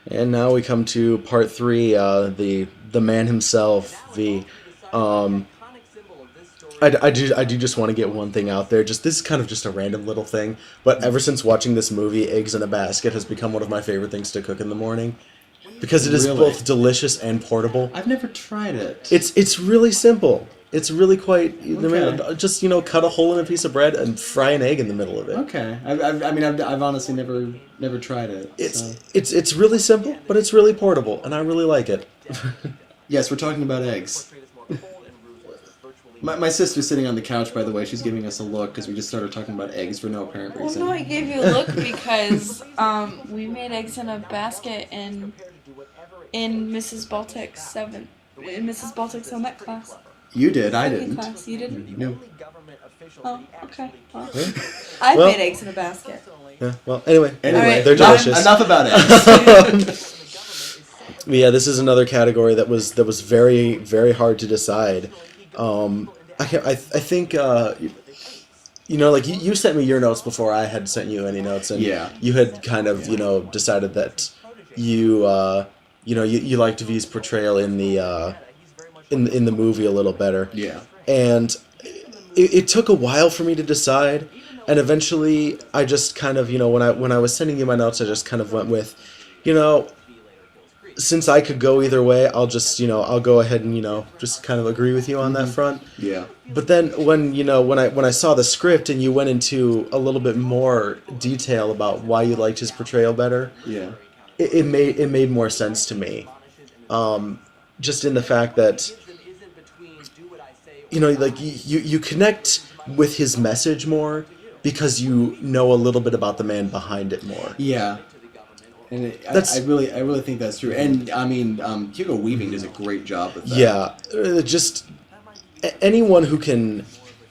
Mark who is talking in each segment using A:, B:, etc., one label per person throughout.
A: And now we come to part three, the man himself, V. Um, I do just want to get one thing out there. Just this is kind of just a random little thing, but ever since watching this movie, eggs in a basket has become one of my favorite things to cook in the morning because it is
B: Really?
A: both delicious and portable.
B: I've never tried it.
A: It's really simple. It's really quite. I mean,
B: Okay.
A: just cut a hole in a piece of bread and fry an egg in the middle of it.
B: Okay. I've honestly never tried it. So.
A: It's really simple, but it's really portable, and I really like it.
B: Yes, we're talking about eggs. My sister's sitting on the couch, by the way. She's giving us a look because we just started talking about eggs for no apparent
C: Well,
B: reason.
C: no, I gave you a look because we made eggs in a basket in Mrs. Baltic's home ec class.
B: You did, I
C: Cooking
B: didn't.
C: class. You didn't?
B: No.
C: Oh, okay. Well,
A: Yeah.
C: I've
A: Well-
C: made eggs in a basket.
A: Yeah, well, anyway,
B: Anyway,
A: they're delicious.
B: Enough about eggs.
A: But yeah, this is another category that was very very hard to decide. I think like you sent me your notes before I had sent you any notes, and
B: Yeah.
A: you had kind of decided that you liked V's portrayal in the movie a little better.
B: Yeah.
A: And it took a while for me to decide, and eventually I just kind of when I was sending you my notes, I just kind of went with since I could go either way, I'll just I'll go ahead and just kind of agree with you on that front.
B: Yeah.
A: But then when I saw the script and you went into a little bit more detail about why you liked his portrayal better,
B: Yeah.
A: it made more sense to me. Just in the fact that like you connect with his message more because you know a little bit about the man behind it more.
B: Yeah. And I really think that's true. And I mean, Hugo Weaving does a great job with that.
A: Yeah, just anyone who can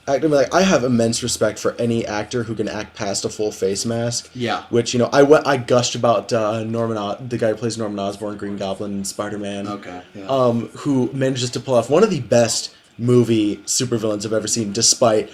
A: act. I mean, like, I have immense respect for any actor who can act past a full face mask.
B: Yeah.
A: Which I gushed about the guy who plays Norman Osborn, Green Goblin, and Spider-Man.
B: Okay. Yeah.
A: Who manages to pull off one of the best movie supervillains I've ever seen, despite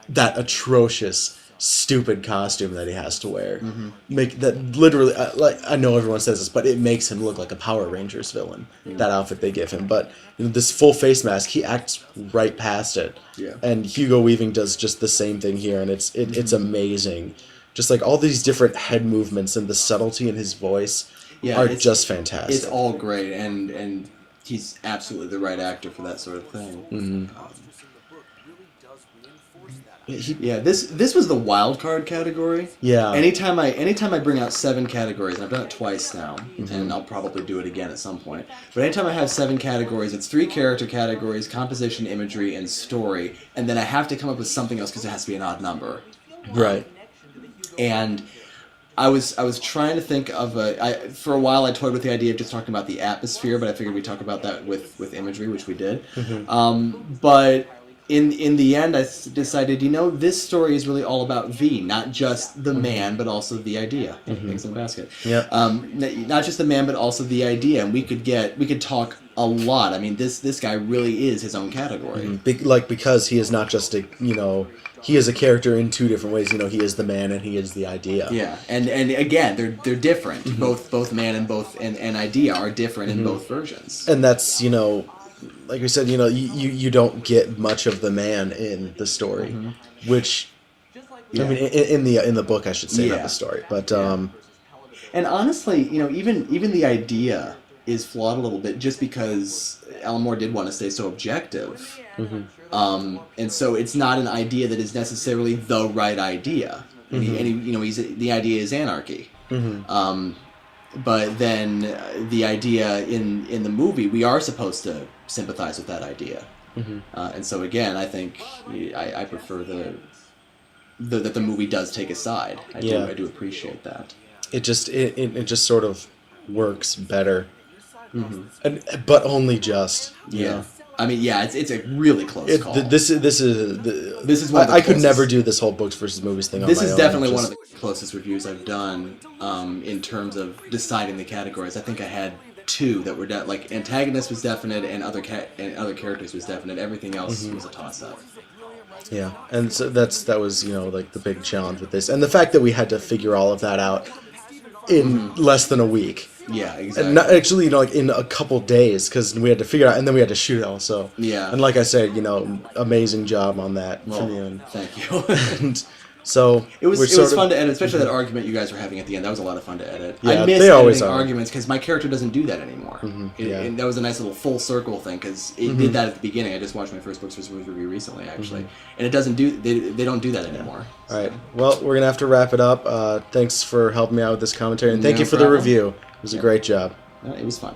A: that atrocious, stupid costume that he has to wear.
B: Mm-hmm.
A: Make that literally, I know everyone says this, but it makes him look like a Power Rangers villain.
B: Mm-hmm.
A: That outfit they give him, but this full face mask, he acts right past it.
B: Yeah.
A: And Hugo Weaving does just the same thing here, and it's amazing. Just like all these different head movements and the subtlety in his voice are just fantastic.
B: It's all great, and he's absolutely the right actor for that sort of thing.
A: Mm-hmm.
B: This was the wild card category.
A: Yeah.
B: Anytime I bring out 7 categories, and I've done it twice now, and I'll probably do it again at some point. But anytime I have 7 categories, it's 3 character categories: composition, imagery, and story. And then I have to come up with something else because it has to be an odd number.
A: Right.
B: And I was trying to think of for a while I toyed with the idea of just talking about the atmosphere, but I figured we'd talk about that with imagery, which we did. But in the end, I decided, this story is really all about V, not just the man, but also the idea. Eggs in a basket.
A: Yeah.
B: Not just the man, but also the idea, and we could talk a lot. I mean, this guy really is his own category.
A: Because he is not just he is a character in 2 different ways. He is the man and he is the idea.
B: Yeah, and again, they're different. Both man and and idea are different in both versions.
A: And that's like we said, you don't get much of the man in the story, which I mean in the book I should say, not the story, but
B: And honestly, even the idea is flawed a little bit just because Alan Moore did want to stay so objective. And so it's not an idea that is necessarily the right idea. And the idea is anarchy. But then the idea in the movie, we are supposed to sympathize with that idea. And so again, I think I prefer that the movie does take a side. I do appreciate that.
A: it just sort of works better, but only just.
B: Yeah. I mean, yeah, it's a really close call.
A: This is
B: one of the
A: I could
B: closest.
A: never do this whole books versus movies thing on my own.
B: This is definitely one of the closest reviews I've done in terms of deciding the categories. I think I had 2 that were like antagonist was definite and other characters was definite. Everything else was a toss up.
A: Yeah, and so that was like the big challenge with this, and the fact that we had to figure all of that out in less than a week
B: Yeah,
A: And
B: exactly.
A: not, actually, like in a couple days, because we had to figure out, and then we had to shoot also.
B: Yeah.
A: And like I said, amazing job on that
B: Well,
A: from you. And,
B: thank you.
A: and so
B: It was
A: we're
B: fun to edit, especially that argument you guys were having at the end. That was a lot of fun to edit.
A: Yeah,
B: I miss
A: they always
B: editing
A: are.
B: arguments because my character doesn't do that anymore.
A: yeah.
B: And that was a nice little full circle thing because it did that at the beginning. I just watched my first books review recently, actually, and it doesn't do they don't do that anymore.
A: All right. Well, we're gonna have to wrap it up. Thanks for helping me out with this commentary, and thank
B: No
A: you for the
B: problem.
A: review. It was a great job.
B: It was fun.